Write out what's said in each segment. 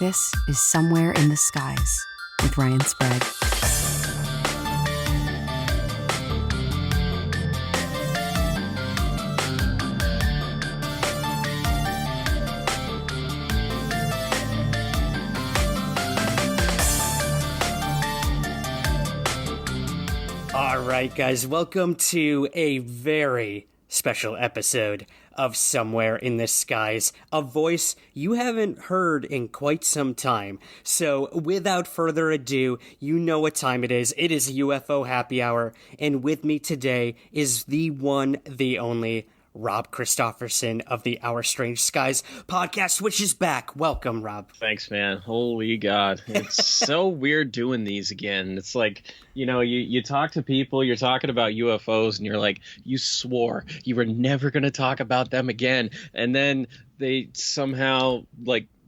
This is Somewhere in the Skies with Ryan Sprague. All right, guys, welcome to a very special episode of Somewhere in the Skies, a voice you haven't heard in quite some time. So without further ado, you know what time it is. It is UFO Happy Hour, and with me today is the one, the only, Rob Kristoffersen of the Our Strange Skies podcast, which is back. Welcome, Rob. Thanks, man. Holy God. It's so weird doing these again. It's like, you talk to people, you're talking about UFOs, and you're like, you swore you were never going to talk about them again. And then they somehow,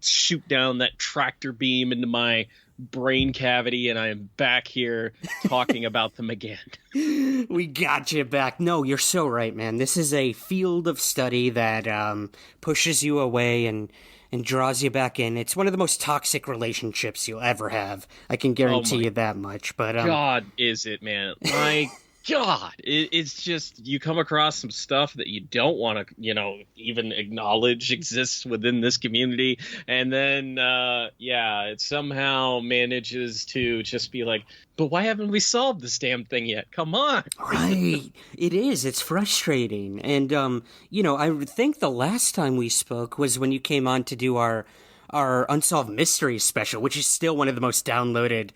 shoot down that tractor beam into my brain cavity, and I am back here talking about them again. We got you back. No, you're so right, man. This is a field of study that pushes you away and draws you back in. It's one of the most toxic relationships you'll ever have. I can guarantee you that much. But God, is it, man? My God, it's just, you come across some stuff that you don't want to, even acknowledge exists within this community. And then, it somehow manages to just be like, but why haven't we solved this damn thing yet? Come on. Right. It is. It's frustrating. And, I think the last time we spoke was when you came on to do our Unsolved Mysteries special, which is still one of the most downloaded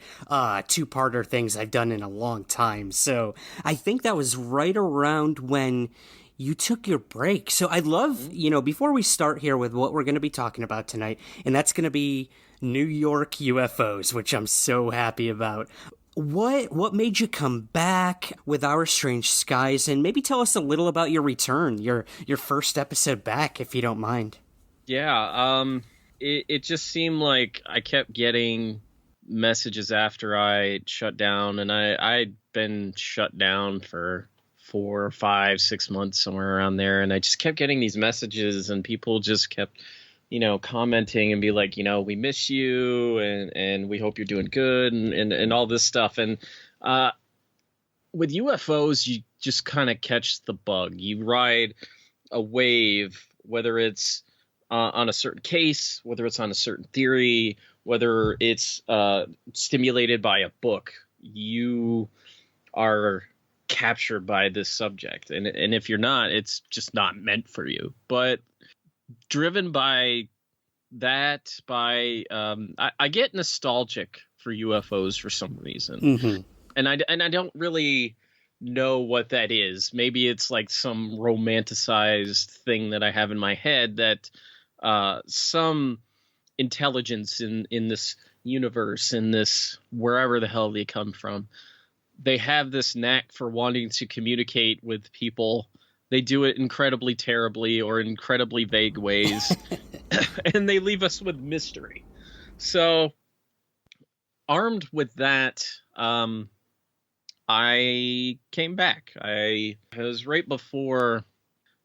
two-parter things I've done in a long time. So I think that was right around when you took your break. So I'd love, before we start here with what we're going to be talking about tonight, and that's going to be New York UFOs, which I'm so happy about. What made you come back with Our Strange Skies, and maybe tell us a little about your return, your first episode back, if you don't mind. Yeah, It just seemed like I kept getting messages after I shut down, and I'd been shut down for 4, 5, 6 months, somewhere around there, and I just kept getting these messages, and people just kept, commenting and be like, we miss you, and we hope you're doing good, and all this stuff. And with UFOs, you just kind of catch the bug. You ride a wave, whether it's on a certain case, whether it's on a certain theory, whether it's stimulated by a book, you are captured by this subject. And if you're not, it's just not meant for you. But driven by that, I get nostalgic for UFOs for some reason. Mm-hmm. And I don't really know what that is. Maybe it's like some romanticized thing that I have in my head that some intelligence in this universe, in this wherever the hell they come from, they have this knack for wanting to communicate with people. They do it incredibly terribly or incredibly vague ways, and they leave us with mystery. So, armed with that, I came back. It was right before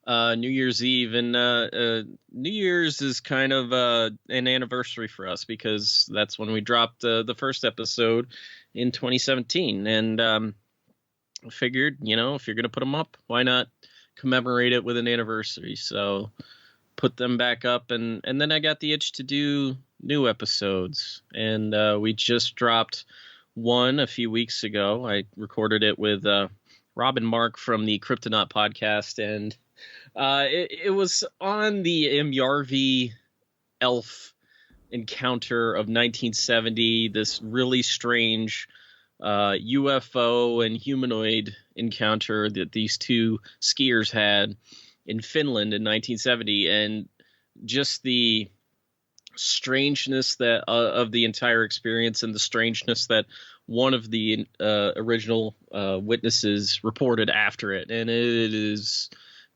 New Year's Eve, and New Year's is kind of an anniversary for us because that's when we dropped the first episode in 2017. And I figured, if you're going to put them up, why not commemorate it with an anniversary? So put them back up, and then I got the itch to do new episodes. And we just dropped one a few weeks ago. I recorded it with Rob and Mark from the Kryptonaut podcast, and it was on the Yarvi elf encounter of 1970, this really strange UFO and humanoid encounter that these two skiers had in Finland in 1970, and just the strangeness that of the entire experience, and the strangeness that one of the original witnesses reported after it. And it is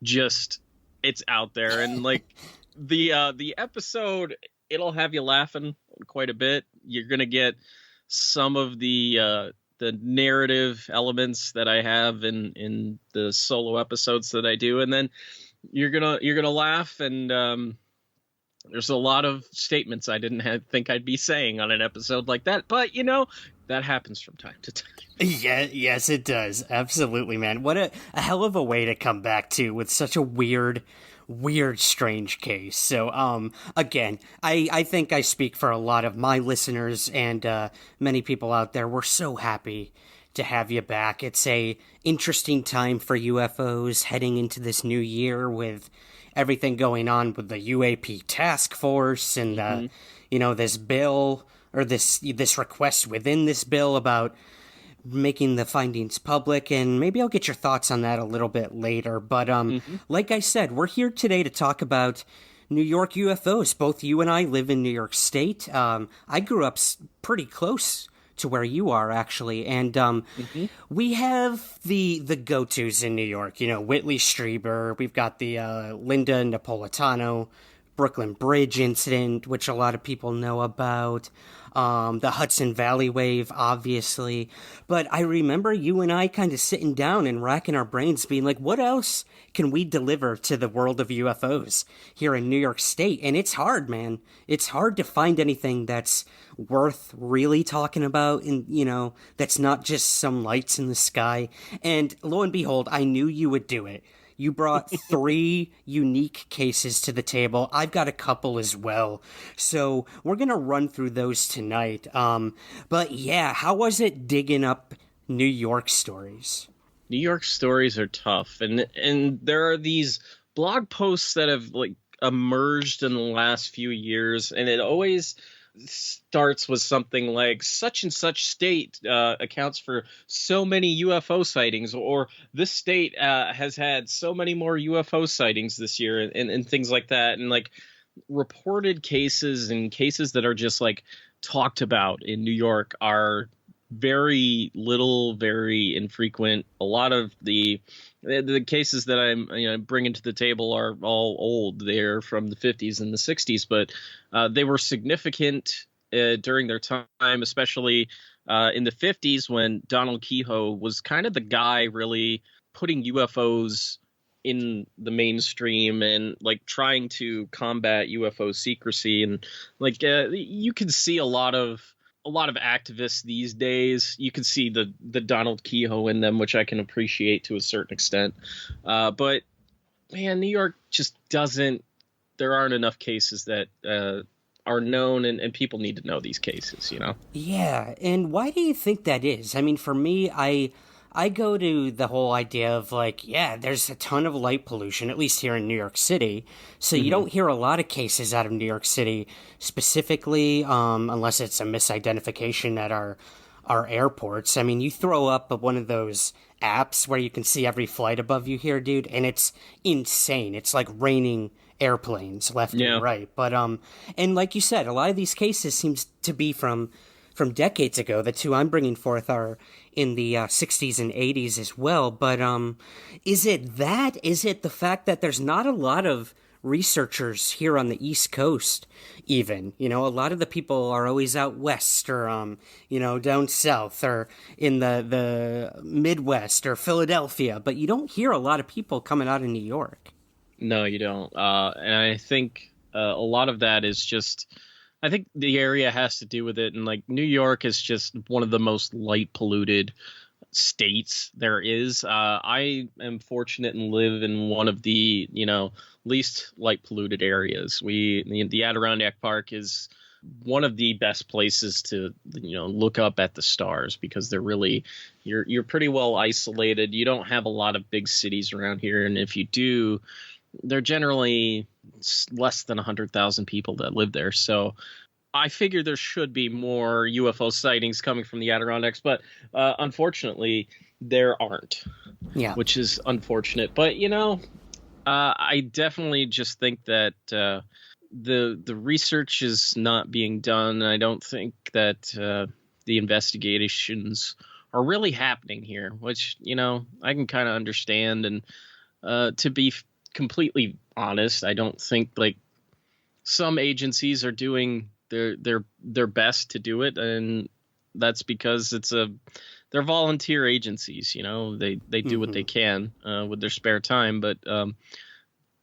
just, it's out there, and the episode, it'll have you laughing quite a bit. You're gonna get some of the narrative elements that I have in the solo episodes that I do, and then you're gonna laugh, and there's a lot of statements I didn't think I'd be saying on an episode like that, but that happens from time to time. Yeah, yes, it does. Absolutely, man. What a hell of a way to come back to with such a weird, strange case. So, again, I think I speak for a lot of my listeners and many people out there. We're so happy to have you back. It's a interesting time for UFOs heading into this new year with everything going on with the UAP task force and this bill or this request within this bill about making the findings public, and maybe I'll get your thoughts on that a little bit later. But like I said, we're here today to talk about New York UFOs. Both you and I live in New York State. I grew up pretty close to where you are, actually, and we have the go-tos in New York. Whitley Strieber. We've got the Linda Napolitano Brooklyn Bridge incident, which a lot of people know about. The Hudson Valley wave, obviously. But I remember you and I kind of sitting down and racking our brains being like, what else can we deliver to the world of UFOs here in New York State? And it's hard, man. It's hard to find anything that's worth really talking about and, that's not just some lights in the sky. And lo and behold, I knew you would do it. You brought 3 unique cases to the table. I've got a couple as well. So we're going to run through those tonight. But yeah, how was it digging up New York stories? New York stories are tough. And there are these blog posts that have emerged in the last few years. And it always starts with something like such and such state accounts for so many UFO sightings, or this state has had so many more UFO sightings this year, and things like that. And reported cases and cases that are just talked about in New York are very little, very infrequent. A lot of the cases that I'm bringing to the table are all old. They're from the 50s and the 60s, but they were significant during their time, especially in the 50s when Donald Kehoe was kind of the guy really putting UFOs in the mainstream and trying to combat UFO secrecy. And you can see a lot of activists these days. You can see the Donald Kehoe in them, which I can appreciate to a certain extent. But man, New York just doesn't. There aren't enough cases that are known, and people need to know these cases. Yeah, and why do you think that is? I mean, for me, I go to the whole idea of there's a ton of light pollution, at least here in New York City. So you don't hear a lot of cases out of New York City specifically, unless it's a misidentification at our airports. I mean, you throw up one of those apps where you can see every flight above you here, dude, and it's insane. It's like raining airplanes left and right. But and like you said, a lot of these cases seems to be from decades ago. The 2 I'm bringing forth are in the 60s and 80s as well. But is it that? Is it the fact that there's not a lot of researchers here on the East Coast even? A lot of the people are always out west or, down south or in the Midwest or Philadelphia. But you don't hear a lot of people coming out of New York. No, you don't. And I think a lot of that is just... I think the area has to do with it. And New York is just one of the most light polluted states there is. I am fortunate and live in one of the, least light polluted areas. The Adirondack Park is one of the best places to, look up at the stars because they're really, you're pretty well isolated. You don't have a lot of big cities around here. And if you do, they're generally less than 100,000 people that live there. So I figure there should be more UFO sightings coming from the Adirondacks, but unfortunately there aren't. Yeah, which is unfortunate. But I definitely just think that the research is not being done. I don't think that the investigations are really happening here, which I can kind of understand. And to be completely honest, I don't think some agencies are doing their best to do it, and that's because they're volunteer agencies. They do what they can with their spare time, but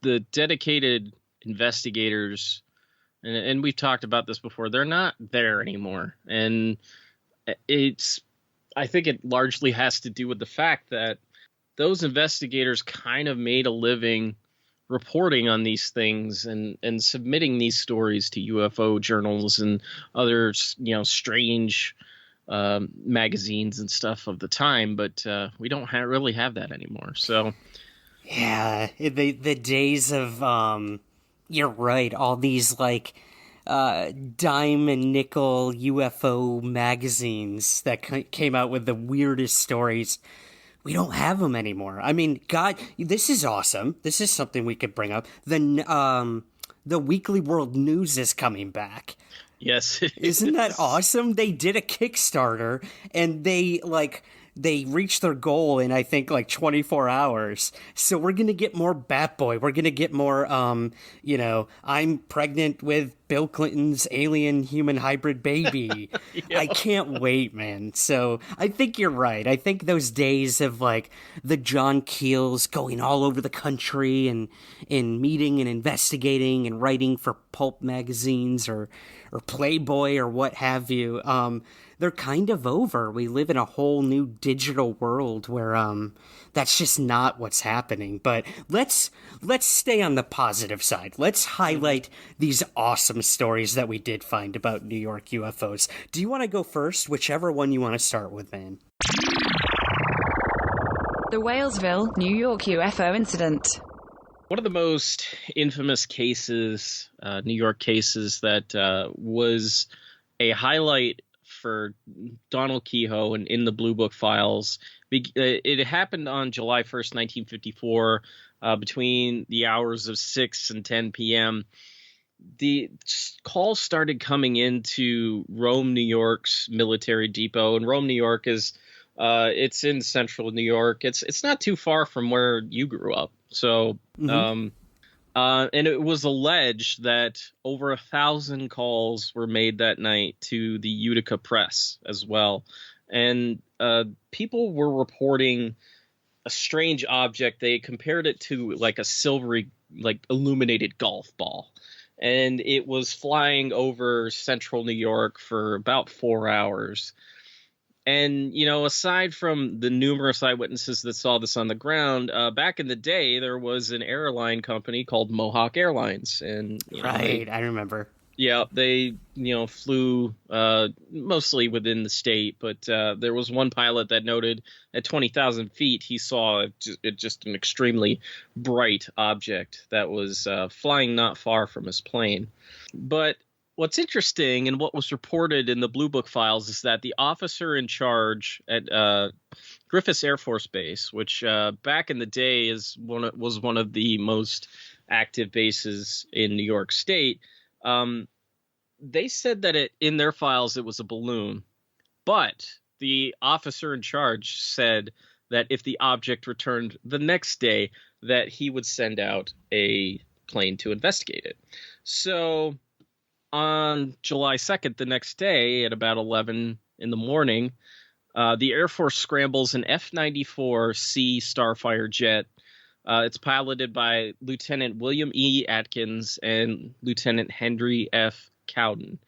the dedicated investigators and we've talked about this before. They're not there anymore, and I think it largely has to do with the fact that those investigators kind of made a living reporting on these things and submitting these stories to UFO journals and other, strange magazines and stuff of the time. But we don't really have that anymore. So, yeah, the days of you're right. All these dime and nickel UFO magazines that came out with the weirdest stories. We don't have them anymore. I mean, God, this is awesome. This is something we could bring up. The Weekly World News is coming back. Yes. Isn't that awesome? They did a Kickstarter, and they reached their goal in, I think, 24 hours. So we're going to get more Bat Boy. We're going to get more, I'm pregnant with Bill Clinton's alien human hybrid baby. I can't wait, man. So I think you're right. I think those days of the John Keels going all over the country and meeting and investigating and writing for pulp magazines or Playboy or what have you, they're kind of over. We live in a whole new digital world where that's just not what's happening. But let's stay on the positive side. Let's highlight these awesome stories that we did find about New York UFOs. Do you want to go first? Whichever one you want to start with, man. The Walesville, New York UFO incident. One of the most infamous cases, New York cases, that was a highlight for Donald Kehoe and in the Blue Book files. It happened on July 1st, 1954, between the hours of 6 and 10 p.m. The calls started coming into Rome, New York's military depot. And Rome, New York is it's in central New York. It's not too far from where you grew up. So, and it was alleged that over 1,000 calls were made that night to the Utica Press as well. And people were reporting a strange object. They compared it to a silvery, illuminated golf ball. And it was flying over central New York for about 4 hours. And, aside from the numerous eyewitnesses that saw this on the ground, back in the day, there was an airline company called Mohawk Airlines. And I remember. Yeah, they, flew mostly within the state. But there was one pilot that noted at 20,000 feet, he saw just an extremely bright object that was flying not far from his plane. But what's interesting and what was reported in the Blue Book files is that the officer in charge at Griffiths Air Force Base, which back in the day was one of the most active bases in New York State, they said that in their files it was a balloon. But the officer in charge said that if the object returned the next day, that he would send out a plane to investigate it. So on July 2nd, the next day at about 11 in the morning, the Air Force scrambles an F-94C Starfire jet. It's piloted by Lieutenant William E. Atkins and Lieutenant Henry F. Cowden.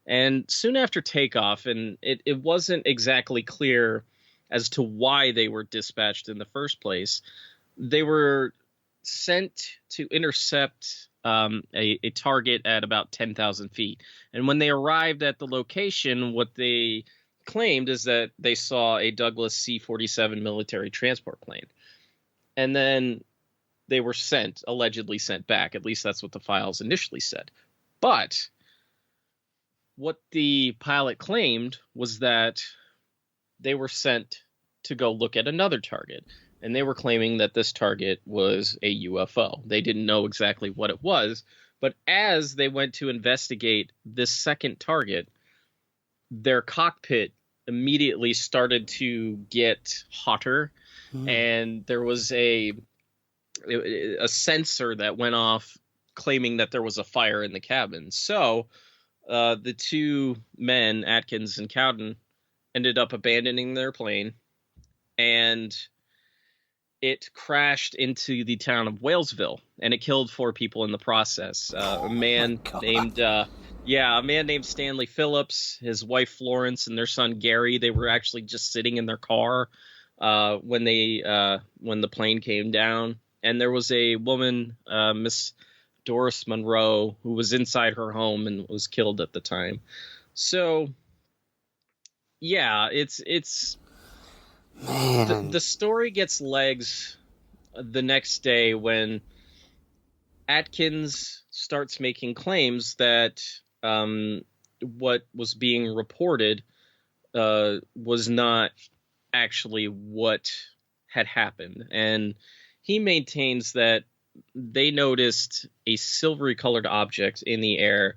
And soon after takeoff, and it wasn't exactly clear as to why they were dispatched in the first place, they were sent to intercept a target at about 10,000 feet. And when they arrived at the location, what they claimed is that they saw a Douglas C-47 military transport plane. And then they were allegedly sent back. At least that's what the files initially said. But what the pilot claimed was that they were sent to go look at another target. And they were claiming that this target was a UFO. They didn't know exactly what it was. But as they went to investigate this second target, their cockpit immediately started to get hotter. And there was a sensor that went off claiming that there was a fire in the cabin. So the two men, Atkins and Cowden, ended up abandoning their plane and it crashed into the town of Walesville, and it killed 4 people in the process. A man named Stanley Phillips, his wife Florence, and their son Gary. They were actually just sitting in their car when the plane came down. And there was a woman, Miss Doris Monroe, who was inside her home and was killed at the time. So, yeah, it's the story gets legs the next day when Atkins starts making claims that what was being reported was not actually what had happened. And he maintains that they noticed a silvery colored object in the air.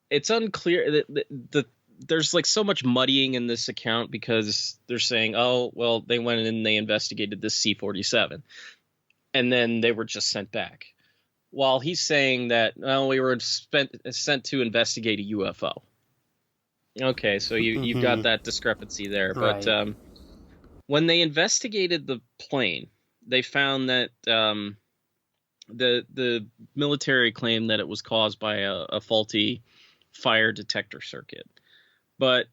It's unclear that there's like so much muddying in this account because they're saying, oh, well, they went in and they investigated this C-47 and then they were just sent back. While he's saying that, well, we were sent to investigate a UFO. Okay, so you've got that discrepancy there. Right. But when they investigated the plane, they found that the military claimed that it was caused by a faulty fire detector circuit. But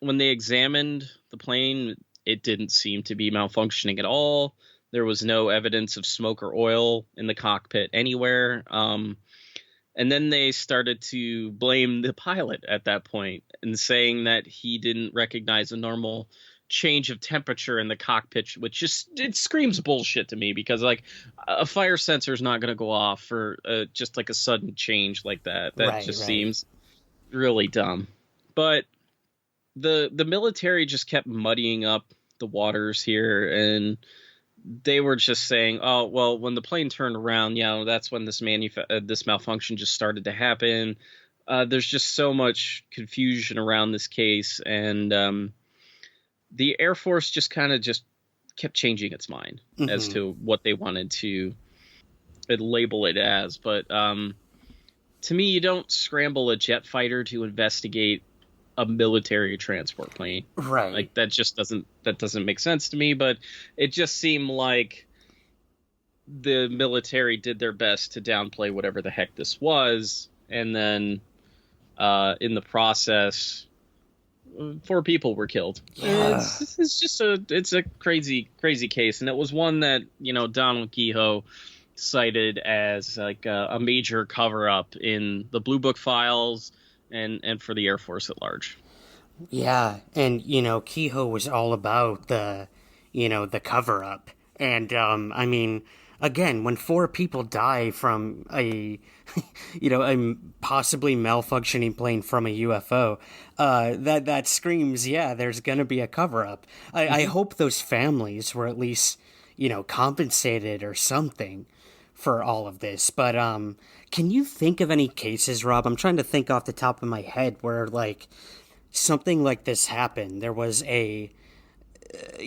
when they examined the plane, it didn't seem to be malfunctioning at all. There was no evidence of smoke or oil in the cockpit anywhere. And then they started to blame the pilot at that point and saying that he didn't recognize a normal change of temperature in the cockpit, which it screams bullshit to me because like a fire sensor is not going to go off for just like a sudden change like that. That seems really dumb. But the military just kept muddying up the waters here, and they were just saying, oh, well, when the plane turned around, that's when this malfunction just started to happen. There's just so much confusion around this case, and the Air Force just kind of just kept changing its mind as to what they wanted to label it as. But to me, you don't scramble a jet fighter to investigate a military transport plane. Right. Like that doesn't make sense to me, but it just seemed like the military did their best to downplay whatever the heck this was. And then in the process, 4 people were killed. Yeah. It's a crazy case. And it was one that, Donald Kehoe cited as like a major cover up in the Blue Book files and for the Air Force at large. Yeah, and Kehoe was all about the cover up, and I mean, again, when 4 people die from a a possibly malfunctioning plane from a UFO, that screams, there's gonna be a cover up. I hope those families were at least compensated or something for all of this. But can you think of any cases, Rob? I'm trying to think off the top of my head where like something like this happened. There was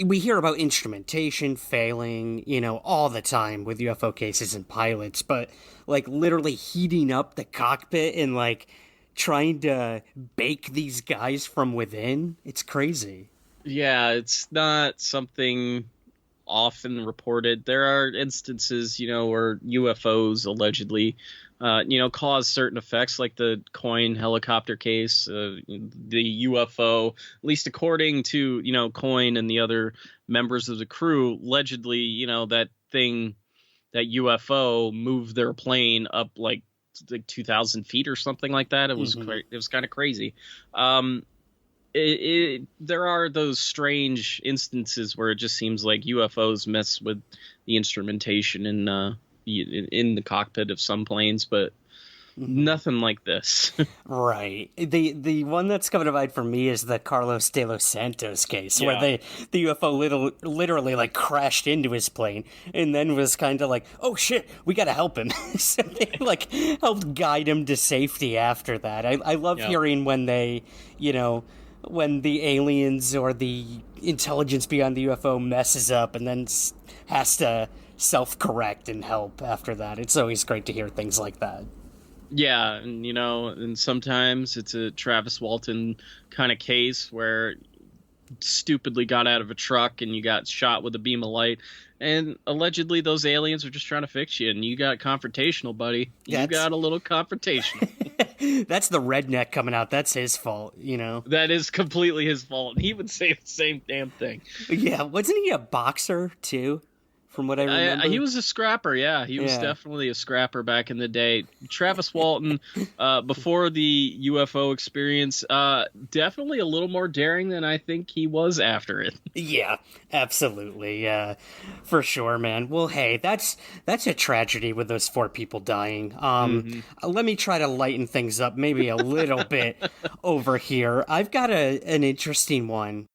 we hear about instrumentation failing, all the time with UFO cases and pilots, but like literally heating up the cockpit and like trying to bake these guys from within. It's crazy. Yeah, it's not something often reported. There are instances, where UFOs allegedly, cause certain effects, like the Coyne helicopter case, the UFO, at least according to, Coyne and the other members of the crew, allegedly, that UFO moved their plane up like 2,000 feet or something like that. It was it was kind of crazy. There are those strange instances where it just seems like UFOs mess with the instrumentation in the cockpit of some planes, but nothing like this. Right. The one that's coming to mind for me is the Carlos de los Santos case, where the UFO literally like crashed into his plane and then was kind of like, oh shit, we gotta help him. So they like helped guide him to safety after that. I love hearing when they, when the aliens or the intelligence beyond the UFO messes up and then has to self-correct and help after that. It's always great to hear things like that. Yeah, and and sometimes it's a Travis Walton kind of case where stupidly got out of a truck and you got shot with a beam of light. And allegedly those aliens are just trying to fix you, and you got confrontational, buddy. You got a little confrontational. That's the redneck coming out. That's his fault, you know? That is completely his fault. He would say the same damn thing. Yeah, wasn't he a boxer, too? From what I remember? He was a scrapper, yeah. He was definitely a scrapper back in the day. Travis Walton, before the UFO experience, definitely a little more daring than I think he was after it. Yeah, absolutely. Yeah, for sure, man. Well, hey, that's a tragedy with those 4 people dying. Let me try to lighten things up maybe a little bit over here. I've got an interesting one.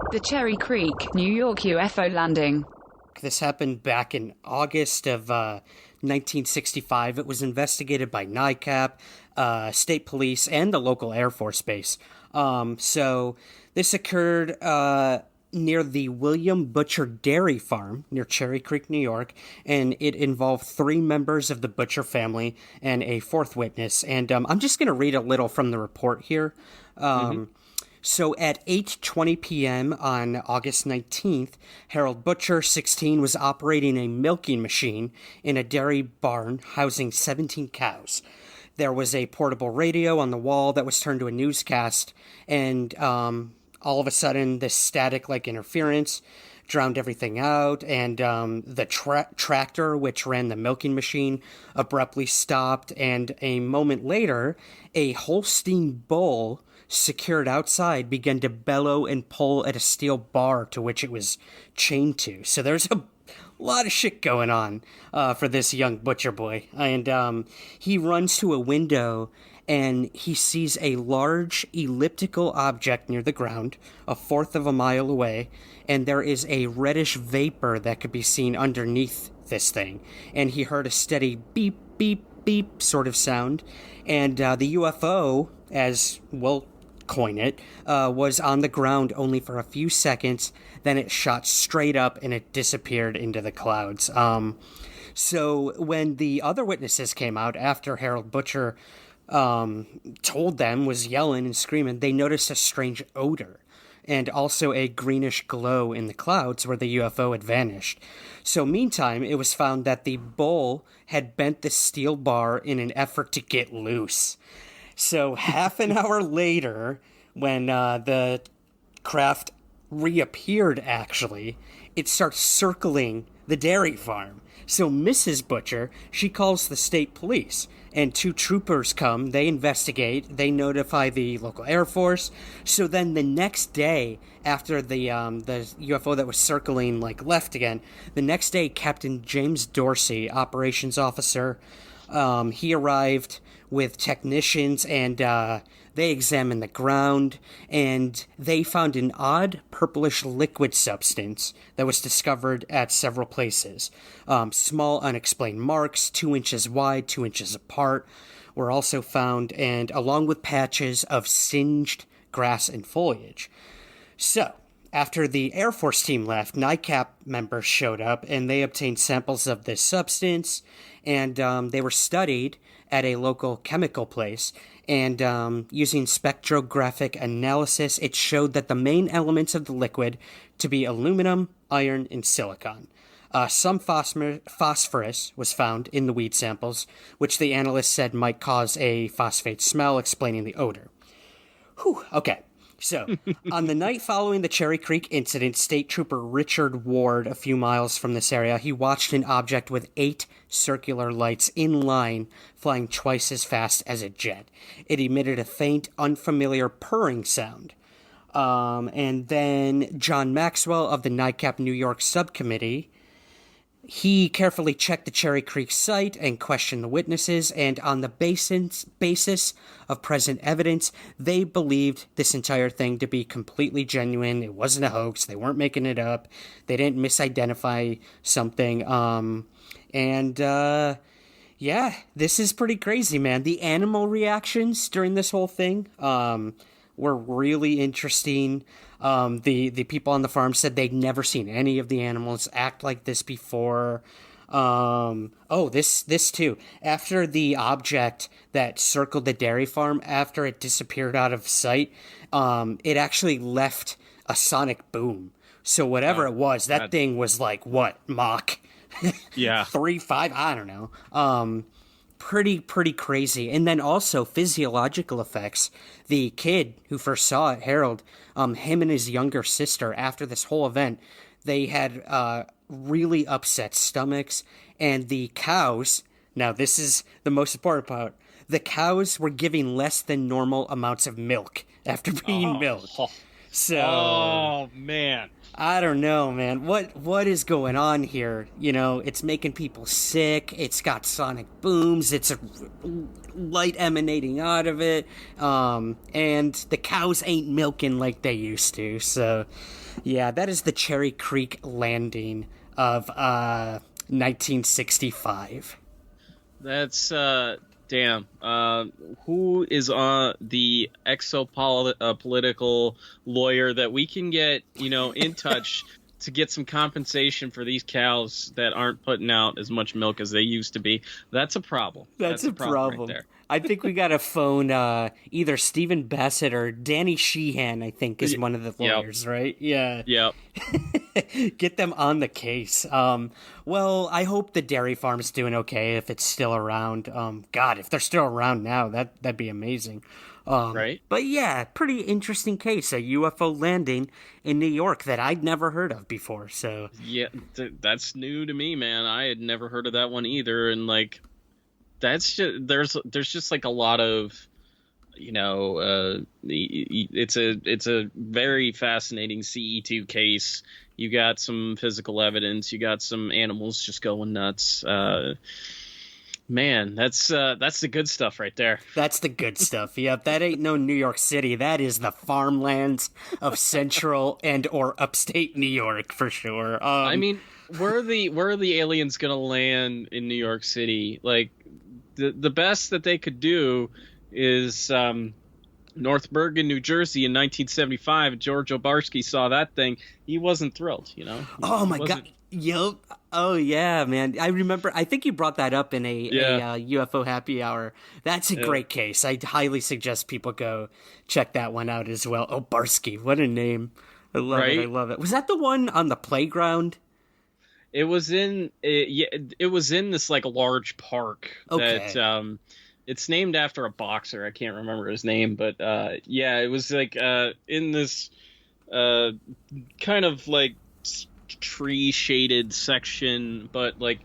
The Cherry Creek, New York UFO landing. This happened back in August of 1965. It was investigated by NICAP, state police, and the local Air Force Base. So this occurred near the William Butcher Dairy Farm near Cherry Creek, New York, and it involved 3 members of the Butcher family and a 4th witness. And I'm just going to read a little from the report here. So at 8:20 p.m. on August 19th, Harold Butcher, 16, was operating a milking machine in a dairy barn housing 17 cows. There was a portable radio on the wall that was turned to a newscast, and all of a sudden, this static-like interference drowned everything out, and the tractor, which ran the milking machine, abruptly stopped, and a moment later, a Holstein bull secured outside began to bellow and pull at a steel bar to which it was chained to. So there's a lot of shit going on for this young butcher boy. And he runs to a window and he sees a large elliptical object near the ground, 1/4 of a mile away, and there is a reddish vapor that could be seen underneath this thing. And he heard a steady beep, beep, beep sort of sound. And the UFO, as we'll coin it, was on the ground only for a few seconds. Then it shot straight up and it disappeared into the clouds. So when the other witnesses came out after Harold Butcher told them, was yelling and screaming, they noticed a strange odor and also a greenish glow in the clouds where the UFO had vanished. So meantime, it was found that the bull had bent the steel bar in an effort to get loose. So half an hour later, when the craft reappeared, actually, it starts circling the dairy farm. So Mrs. Butcher, she calls the state police, and 2 troopers come, they investigate, they notify the local Air Force. So then the next day, after the UFO that was circling, left again, the next day, Captain James Dorsey, operations officer, he arrived with technicians, and they examined the ground, and they found an odd purplish liquid substance that was discovered at several places. Small unexplained marks, 2 inches wide, 2 inches apart, were also found, and along with patches of singed grass and foliage. So, after the Air Force team left, NICAP members showed up, and they obtained samples of this substance, and they were studied at a local chemical place, and using spectrographic analysis, it showed that the main elements of the liquid to be aluminum, iron, and silicon. Some phosphorus was found in the weed samples, which the analyst said might cause a phosphate smell, explaining the odor. Whew, okay. So, on the night following the Cherry Creek incident, State Trooper Richard Ward, a few miles from this area, he watched an object with 8 circular lights in line flying twice as fast as a jet. It emitted a faint, unfamiliar purring sound. And then John Maxwell of the NICAP New York Subcommittee, he carefully checked the Cherry Creek site and questioned the witnesses, and on the basis of present evidence, they believed this entire thing to be completely genuine. It wasn't a hoax. They weren't making it up. They didn't misidentify something. Yeah, this is pretty crazy, man. The animal reactions during this whole thing were really interesting. The people on the farm said they'd never seen any of the animals act like this before. This too. After the object that circled the dairy farm, after it disappeared out of sight, it actually left a sonic boom. So whatever it was, that thing was like what, Mach? Yeah. 3.5, I don't know. Pretty crazy. And then also physiological effects. The kid who first saw it, Harold, him and his younger sister, after this whole event, they had really upset stomachs, and the cows, now this is the most important part, the cows were giving less than normal amounts of milk after being milked. So, oh man, I don't know, man. What is going on here? You know, it's making people sick. It's got sonic booms. It's a light emanating out of it. And the cows ain't milking like they used to. So, yeah, that is the Cherry Creek landing of 1965. That's damn. Who is on the political lawyer that we can get, in touch to get some compensation for these cows that aren't putting out as much milk as they used to be? That's a problem. That's a problem. Right there. I think we got to phone either Stephen Bassett or Danny Sheehan, I think, is one of the lawyers, right? Yeah. Yep. Get them on the case. Well, I hope the dairy farm's doing okay if it's still around. God, if they're still around now, that'd be amazing. Right. But yeah, pretty interesting case, a UFO landing in New York that I'd never heard of before. So yeah, that's new to me, man. I had never heard of that one either, and like, that's just there's just like a lot of, it's a very fascinating CE2 case. You got some physical evidence. You got some animals just going nuts. Man, that's the good stuff right there. That's the good stuff. Yep, that ain't no New York City. That is the farmlands of central and or upstate New York for sure. I mean, where are the aliens gonna land in New York City? Like, the best that they could do is North Bergen, New Jersey in 1975. George Obarski saw that thing. He wasn't thrilled, Oh my God. Yep. Oh yeah, man. I remember. I think you brought that up in a UFO Happy Hour. That's a great case. I highly suggest people go check that one out as well. Oh, Barsky, what a name! I love it. I love it. Was that the one on the playground? It was in it was in this like large park that it's named after a boxer. I can't remember his name, but it was like in this kind of like tree shaded section, but like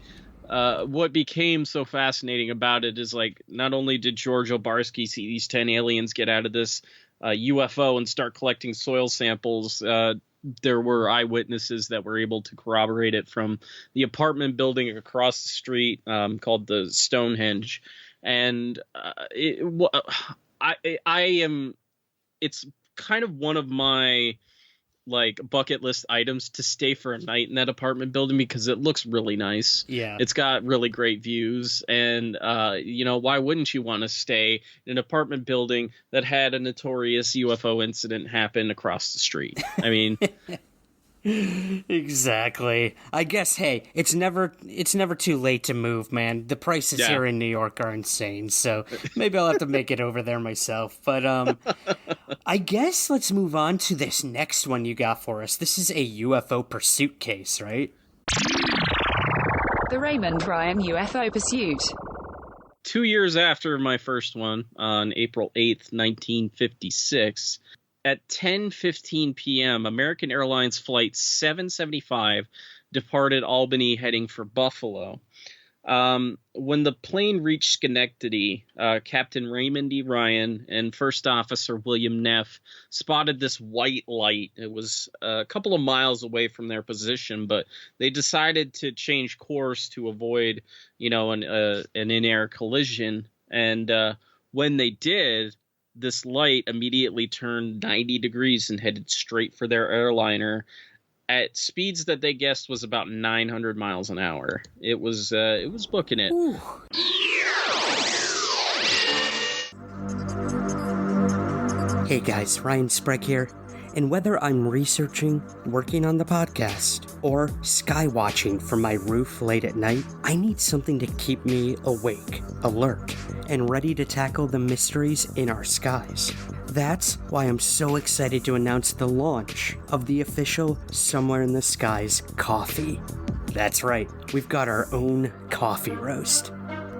what became so fascinating about it is like not only did George Obarski see these 10 aliens get out of this UFO and start collecting soil samples, there were eyewitnesses that were able to corroborate it from the apartment building across the street called the Stonehenge. And it's kind of one of my like bucket list items to stay for a night in that apartment building because it looks really nice. Yeah. It's got really great views. And, why wouldn't you want to stay in an apartment building that had a notorious UFO incident happen across the street? I mean, exactly. I guess, hey, it's never too late to move, man. The prices here in New York are insane, so maybe I'll have to make it over there myself. But I guess let's move on to this next one you got for us. This is a UFO Pursuit Case, right? The Raymond Ryan UFO Pursuit. 2 years after my first one, on April 8th, 1956, at 10:15 p.m., American Airlines Flight 775 departed Albany heading for Buffalo. When the plane reached Schenectady, Captain Raymond D. Ryan and First Officer William Neff spotted this white light. It was a couple of miles away from their position, but they decided to change course to avoid, an in-air collision. And when they did, this light immediately turned 90 degrees and headed straight for their airliner at speeds that they guessed was about 900 miles an hour. It was booking it. Ooh. Hey guys, Ryan Sprague here. And whether I'm researching, working on the podcast, or sky watching from my roof late at night, I need something to keep me awake, alert, and ready to tackle the mysteries in our skies. That's why I'm so excited to announce the launch of the official Somewhere in the Skies coffee. That's right, we've got our own coffee roast.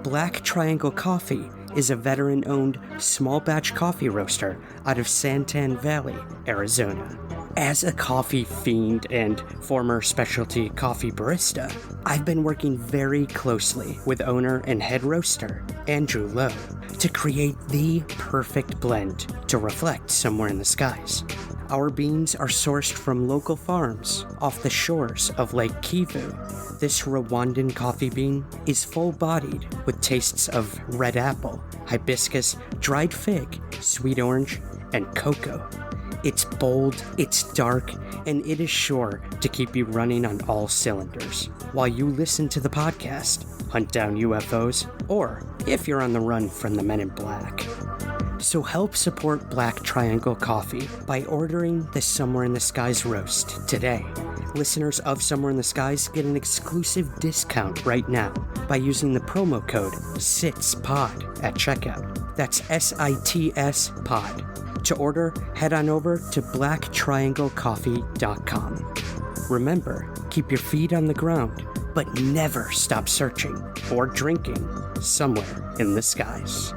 Black Triangle Coffee is a veteran-owned small-batch coffee roaster out of Santan Valley, Arizona. As a coffee fiend and former specialty coffee barista, I've been working very closely with owner and head roaster Andrew Lowe to create the perfect blend to reflect Somewhere in the Skies. Our beans are sourced from local farms off the shores of Lake Kivu. This Rwandan coffee bean is full-bodied with tastes of red apple, hibiscus, dried fig, sweet orange, and cocoa. It's bold, it's dark, and it is sure to keep you running on all cylinders while you listen to the podcast, hunt down UFOs, or if you're on the run from the Men in Black. So help support Black Triangle Coffee by ordering the Somewhere in the Skies roast today. Listeners of Somewhere in the Skies get an exclusive discount right now by using the promo code SITSPOD at checkout. That's SITS POD. To order, head on over to blacktrianglecoffee.com. Remember, keep your feet on the ground, but never stop searching or drinking Somewhere in the Skies.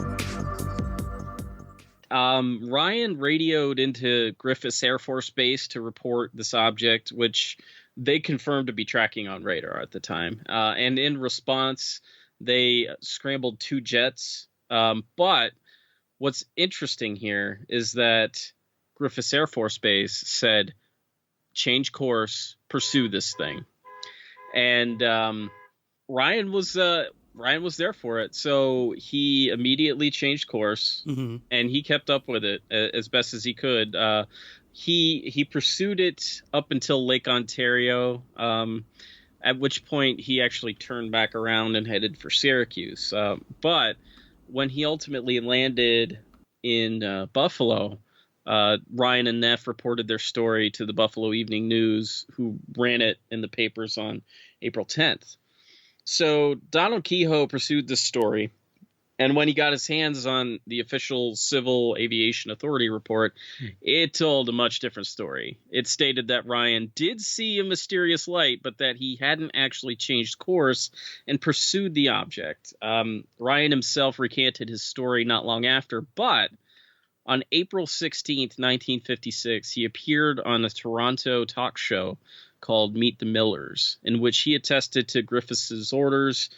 Ryan radioed into Griffiths Air Force Base to report this object, which they confirmed to be tracking on radar at the time. And in response, they scrambled 2 jets. But what's interesting here is that Griffiths Air Force Base said, change course, pursue this thing. And Ryan was there for it, so he immediately changed course, and he kept up with it as best as he could. He pursued it up until Lake Ontario, at which point he actually turned back around and headed for Syracuse. But when he ultimately landed in Buffalo, Ryan and Neff reported their story to the Buffalo Evening News, who ran it in the papers on April 10th. So Donald Kehoe pursued this story, and when he got his hands on the official Civil Aviation Authority report, it told a much different story. It stated that Ryan did see a mysterious light, but that he hadn't actually changed course and pursued the object. Ryan himself recanted his story not long after, but on April 16th, 1956, he appeared on a Toronto talk show called Meet the Millers, in which he attested to Griffiths' orders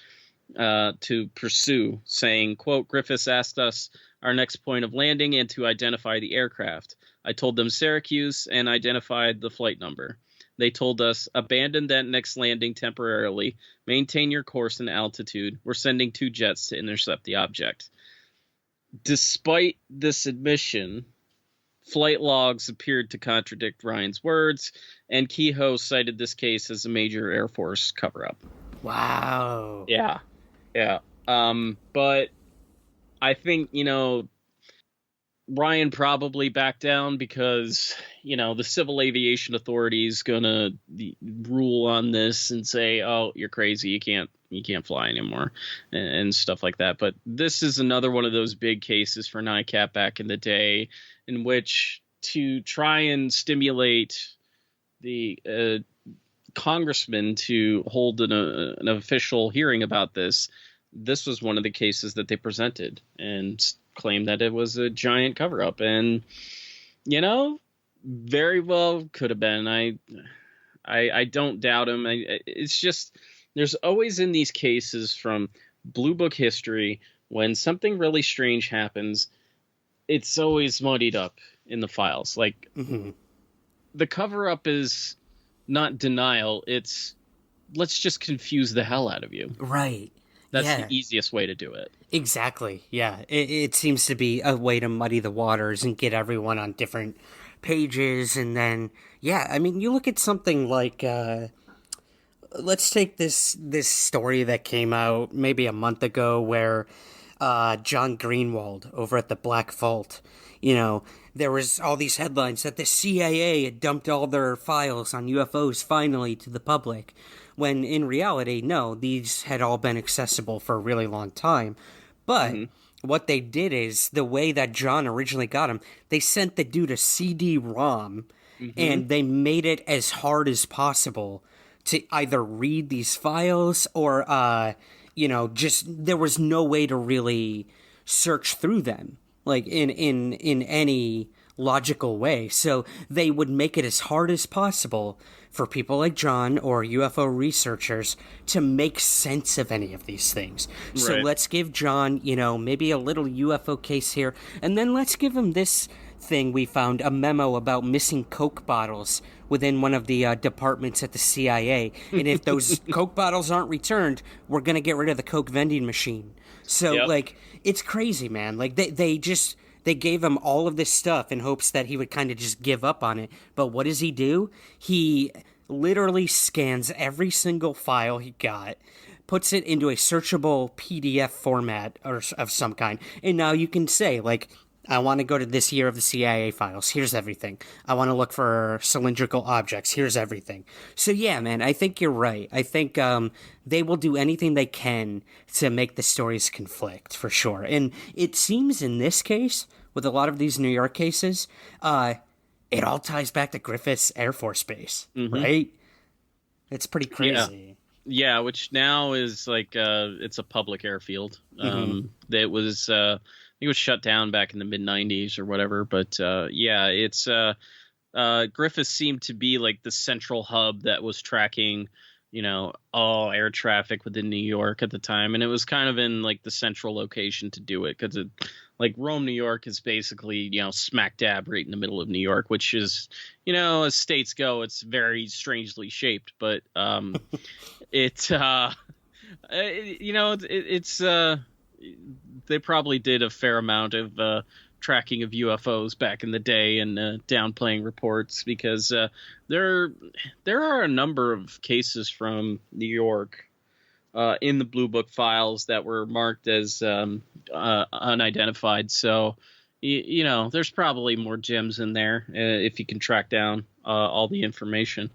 to pursue, saying, quote, Griffiths asked us our next point of landing and to identify the aircraft. I told them Syracuse and identified the flight number. They told us, abandon that next landing temporarily, maintain your course and altitude. We're sending 2 jets to intercept the object. Despite this admission, flight logs appeared to contradict Ryan's words, and Kehoe cited this case as a major Air Force cover-up. Wow. Yeah. But I think, Ryan probably backed down because, the Civil Aviation Authority is going to rule on this and say, oh, you're crazy. You can't fly anymore and stuff like that. But this is another one of those big cases for NICAP back in the day, in which to try and stimulate the congressman to hold an official hearing about this was one of the cases that they presented and claimed that it was a giant cover-up. And, very well could have been. I don't doubt him. It's just, there's always in these cases from Blue Book history, when something really strange happens, it's always muddied up in the files. Like, the cover-up is not denial. It's, let's just confuse the hell out of you. Right. That's the easiest way to do it. Exactly. Yeah. It seems to be a way to muddy the waters and get everyone on different pages. And then, you look at something like, let's take this story that came out maybe a month ago where John Greenwald over at the Black Vault, there was all these headlines that the CIA had dumped all their files on UFOs finally to the public, when in reality, no, these had all been accessible for a really long time. But what they did is, the way that John originally got him, they sent the dude a CD-ROM, and they made it as hard as possible to either read these files or, just there was no way to really search through them, like in any logical way. So they would make it as hard as possible for people like John or UFO researchers to make sense of any of these things. Right. So let's give John, maybe a little UFO case here, and then let's give him this thing we found, a memo about missing Coke bottles within one of the departments at the CIA. And if those Coke bottles aren't returned, we're going to get rid of the Coke vending machine. So, it's crazy, man. Like, they gave him all of this stuff in hopes that he would kind of just give up on it. But what does he do? He literally scans every single file he got, puts it into a searchable PDF format or of some kind. And now you can say, like, I want to go to this year of the CIA files. Here's everything. I want to look for cylindrical objects. Here's everything. So yeah, man, I think you're right. I think they will do anything they can to make the stories conflict, for sure. And it seems in this case, with a lot of these New York cases, it all ties back to Griffiths Air Force Base, right? It's pretty crazy. Yeah, which now is like it's a public airfield. That was it was shut down back in the mid 90s or whatever. But it's Griffiths seemed to be like the central hub that was tracking, all air traffic within New York at the time, and it was kind of in like the central location to do it, because it, like, Rome, New York is basically, smack dab right in the middle of New York, which is, as states go, it's very strangely shaped, but it's they probably did a fair amount of tracking of UFOs back in the day and downplaying reports, because there are a number of cases from New York in the Blue Book files that were marked as unidentified. So, there's probably more gems in there if you can track down all the information.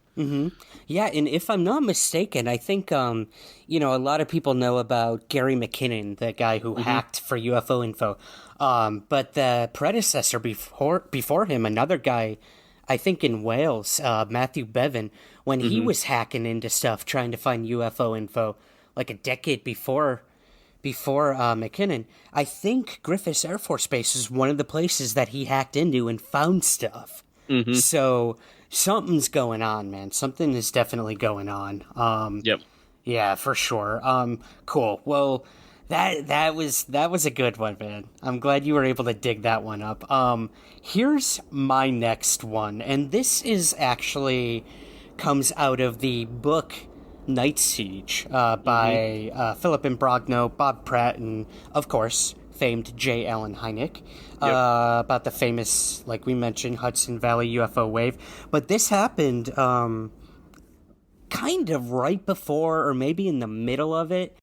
Yeah, and if I'm not mistaken, I think, a lot of people know about Gary McKinnon, the guy who hacked for UFO info. But the predecessor before him, another guy, I think in Wales, Matthew Bevan, when he was hacking into stuff, trying to find UFO info, like a decade before McKinnon, I think Griffiths Air Force Base is one of the places that he hacked into and found stuff. So something's going on, man. Something is definitely going on. Yeah, for sure. Cool. Well, that was a good one, man. I'm glad you were able to dig that one up. Here's my next one, and this is actually comes out of the book Night Siege by Philip Imbrogno, Bob Pratt, and, of course, famed J. Allen Hynek, about the famous, like we mentioned, Hudson Valley UFO wave. But this happened kind of right before, or maybe in the middle of it.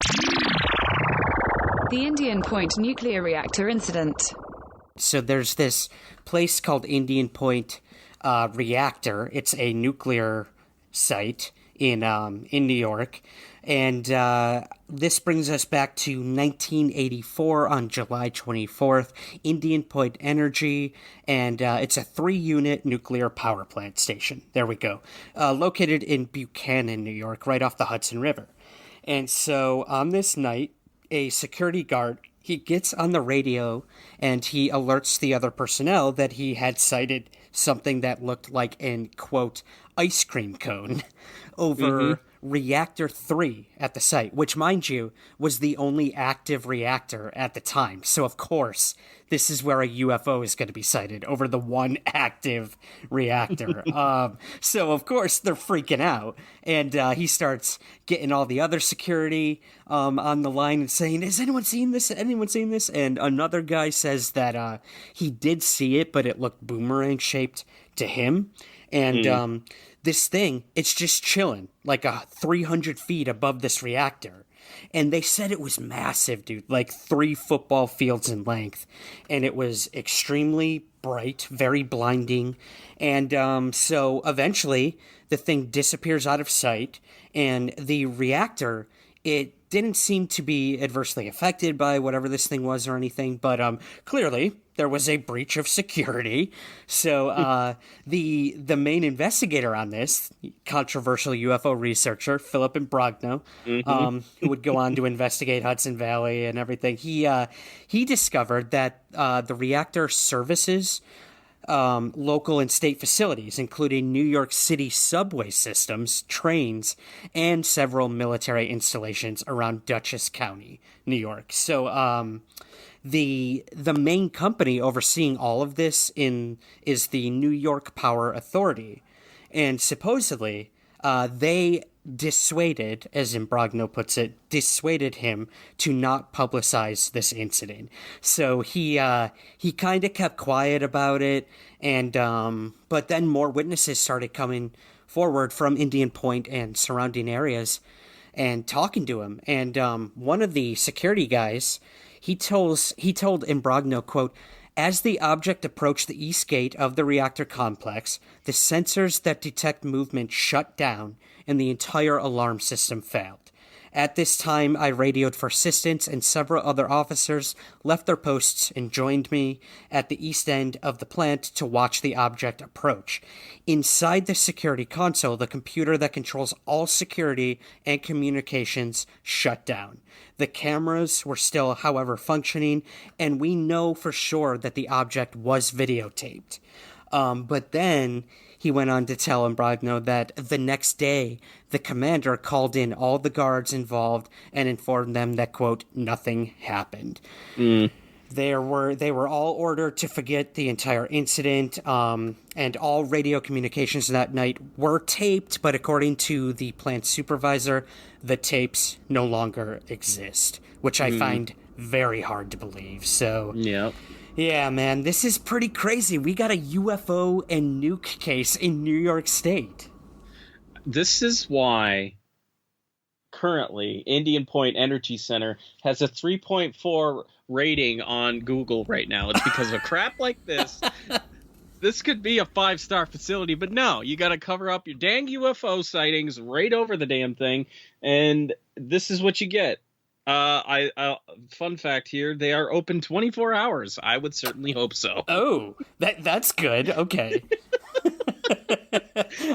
The Indian Point nuclear reactor incident. So there's this place called Indian Point Reactor. It's a nuclear site in New York, and this brings us back to 1984 on July 24th. Indian Point Energy, and it's a 3-unit nuclear power plant station. There we go. Located in Buchanan, New York, right off the Hudson River. And so on this night, a security guard, he gets on the radio and he alerts the other personnel that he had sighted something that looked like an, quote, ice cream cone over Reactor 3 at the site, which, mind you, was the only active reactor at the time. So, of course, this is where a UFO is going to be sighted, over the one active reactor. So, of course, they're freaking out. And he starts getting all the other security on the line and saying, has anyone seen this? Anyone seen this? And another guy says that he did see it, but it looked boomerang-shaped to him. And this thing, it's just chilling, like 300 feet above this reactor. And they said it was massive, dude, like 3 football fields in length. And it was extremely bright, very blinding. And so eventually the thing disappears out of sight, and the reactor, it didn't seem to be adversely affected by whatever this thing was or anything, but clearly there was a breach of security. So the main investigator on this, controversial UFO researcher Philip Imbrogno, who would go on to investigate Hudson Valley and everything, he discovered that the reactor services local and state facilities, including New York City subway systems, trains, and several military installations around Dutchess County, New York. So the main company overseeing all of this is the New York Power Authority, and supposedly they dissuaded, as Imbrogno puts it, dissuaded him to not publicize this incident. So he kind of kept quiet about it, and but then more witnesses started coming forward from Indian Point and surrounding areas and talking to him. And one of the security guys, he told Imbrogno, quote, "As the object approached the east gate of the reactor complex, the sensors that detect movement shut down and the entire alarm system failed. At this time, I radioed for assistance, and several other officers left their posts and joined me at the east end of the plant to watch the object approach. Inside the security console, the computer that controls all security and communications shut down. The cameras were still, however, functioning, and we know for sure that the object was videotaped." But then he went on to tell Imbrogno that the next day, the commander called in all the guards involved and informed them that, quote, "nothing happened." They were all ordered to forget the entire incident, and all radio communications that night were taped, but according to the plant supervisor, the tapes no longer exist, which I find very hard to believe. So, yeah, man, this is pretty crazy. We got a UFO and nuke case in New York State. This is why currently Indian Point Energy Center has a 3.4 rating on Google right now. It's because of crap like this. This could be a 5-star facility, but no, you got to cover up your dang UFO sightings right over the damn thing, and this is what you get. Fun fact here, they are open 24 hours. I would certainly hope so. Oh, that's good. Okay.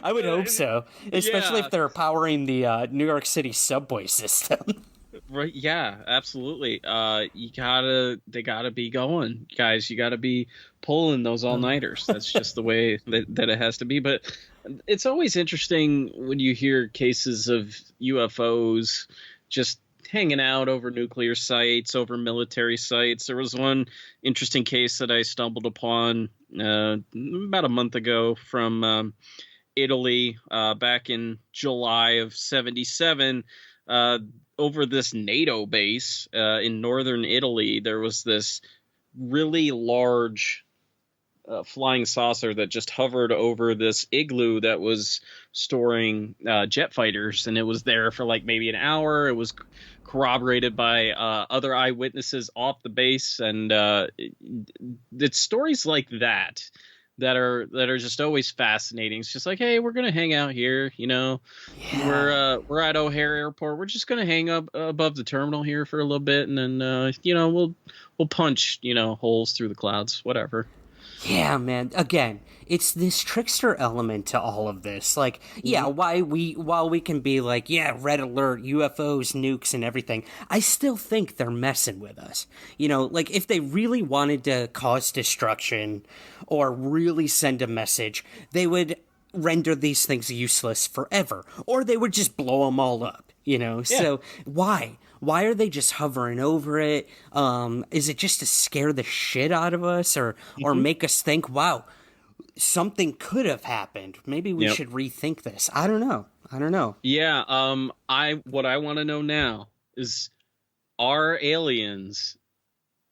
I would hope so, especially if they're powering the New York City subway system. Right? Yeah, absolutely. They gotta be going, guys. You gotta be pulling those all-nighters. That's just the way that it has to be. But it's always interesting when you hear cases of UFOs just hanging out over nuclear sites, over military sites. There was one interesting case that I stumbled upon about a month ago from Italy back in July of '77. Over this NATO base in northern Italy, there was this really large flying saucer that just hovered over this igloo that was storing jet fighters, and it was there for like maybe an hour. It was corroborated by other eyewitnesses off the base, and it's stories like that are just always fascinating. It's just like, hey, we're gonna hang out here, you know. Yeah. We're at O'Hare Airport. We're just gonna hang up above the terminal here for a little bit, and then we'll punch holes through the clouds, whatever. Yeah, man. Again, it's this trickster element to all of this. Like, yeah, while we can be like, yeah, red alert, UFOs, nukes, and everything, I still think they're messing with us. Like if they really wanted to cause destruction or really send a message, they would render these things useless forever, or they would just blow them all up. Yeah. So why? Why are they just hovering over it? Is it just to scare the shit out of us or make us think, wow, something could have happened? Maybe we should rethink this. I don't know. Yeah. What I want to know now is, are aliens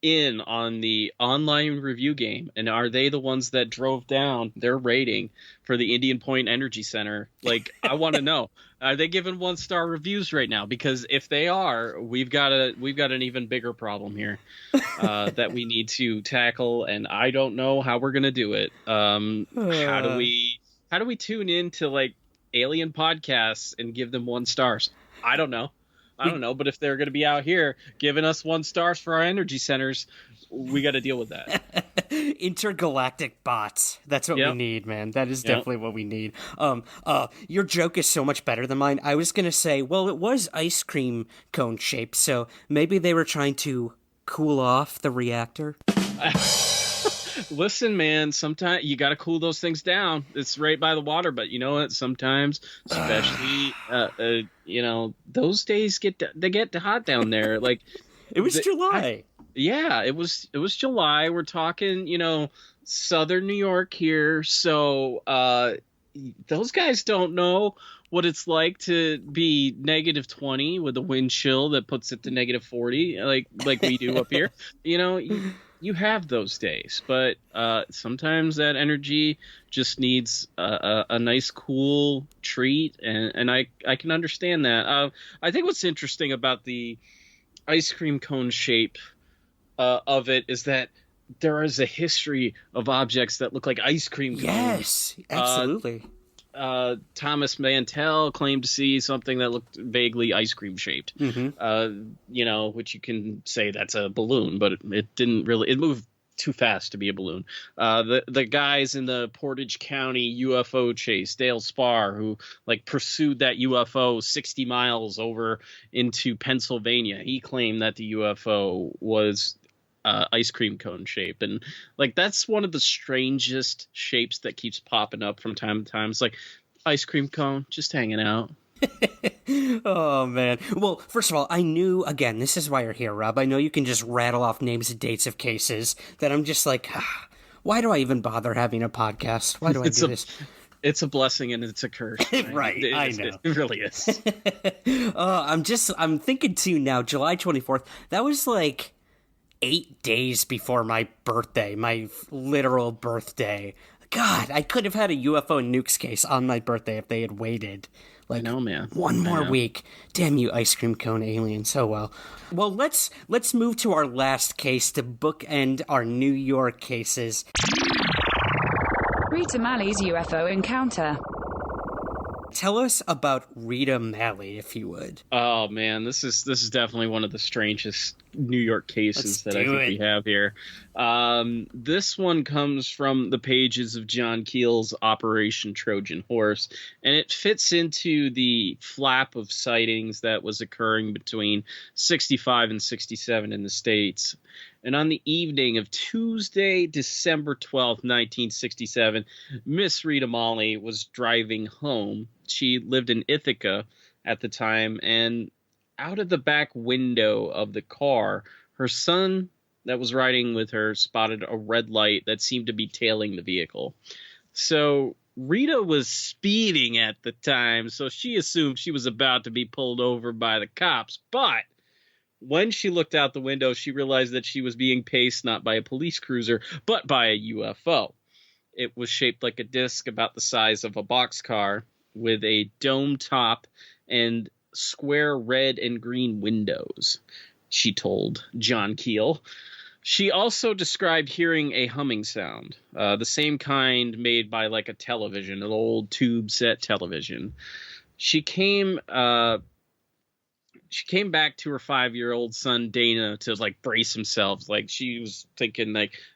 in on the online review game, and are they the ones that drove down their rating for the Indian Point Energy Center? Like, I want to know, are they giving 1-star reviews right now? Because if they are, we've got an even bigger problem here that we need to tackle, and I don't know how we're gonna do it. How do we tune in to like alien podcasts and give them 1 stars? I don't know, but if they're going to be out here giving us 1 stars for our energy centers, we got to deal with that. Intergalactic bots. That's what we need, man. That is definitely what we need. Your joke is so much better than mine. I was going to say, well, it was ice cream cone shaped, so maybe they were trying to cool off the reactor. Listen, man, sometimes you got to cool those things down. It's right by the water, but you know what? Sometimes, especially, those days get hot down there. Like, it was July. It was July. We're talking, southern New York here. So those guys don't know what it's like to be -20 with a wind chill that puts it to -40, like we do up here. You have those days, but sometimes that energy just needs a nice, cool treat, and I can understand that. I think what's interesting about the ice cream cone shape of it is that there is a history of objects that look like ice cream cones. Yes, absolutely. Thomas Mantell claimed to see something that looked vaguely ice cream shaped, which you can say that's a balloon, but it didn't really, it moved too fast to be a balloon. The guys in the Portage County UFO chase, Dale Spar, who pursued that UFO 60 miles over into Pennsylvania, he claimed that the UFO was ice cream cone shape, and that's one of the strangest shapes that keeps popping up from time to time. It's like ice cream cone just hanging out. Oh man, well, first of all, I knew, again, this is why you're here, Rob. I know you can just rattle off names and dates of cases that I'm just like, why do I even bother having a podcast? Why do I do this? It's a blessing and it's a curse. Right, I know. It really is. I'm thinking too now, July 24th, that was 8 days before my birthday, my literal birthday. God, I could have had a UFO nukes case on my birthday if they had waited. I know, man. One more week. Damn you, ice cream cone aliens. Oh well. Well, let's move to our last case to bookend our New York cases. Rita Malley's UFO encounter. Tell us about Rita Malley, if you would. Oh man, this is definitely one of the strangest New York cases that I think we have here. This one comes from the pages of John Keel's Operation Trojan Horse, and it fits into the flap of sightings that was occurring between 65 and 67 in the States. And on the evening of Tuesday, December 12th, 1967, Miss Rita Malley was driving home. She lived in Ithaca at the time, and out of the back window of the car, her son that was riding with her spotted a red light that seemed to be tailing the vehicle. So Rita was speeding at the time, so she assumed she was about to be pulled over by the cops, but when she looked out the window, she realized that she was being paced not by a police cruiser, but by a UFO. It was shaped like a disc about the size of a boxcar with a dome top and square red and green windows, she told John Keel. She also described hearing a humming sound, the same kind made by a television, an old tube set television. She came back to her 5-year-old son, Dana, to brace himself. She was thinking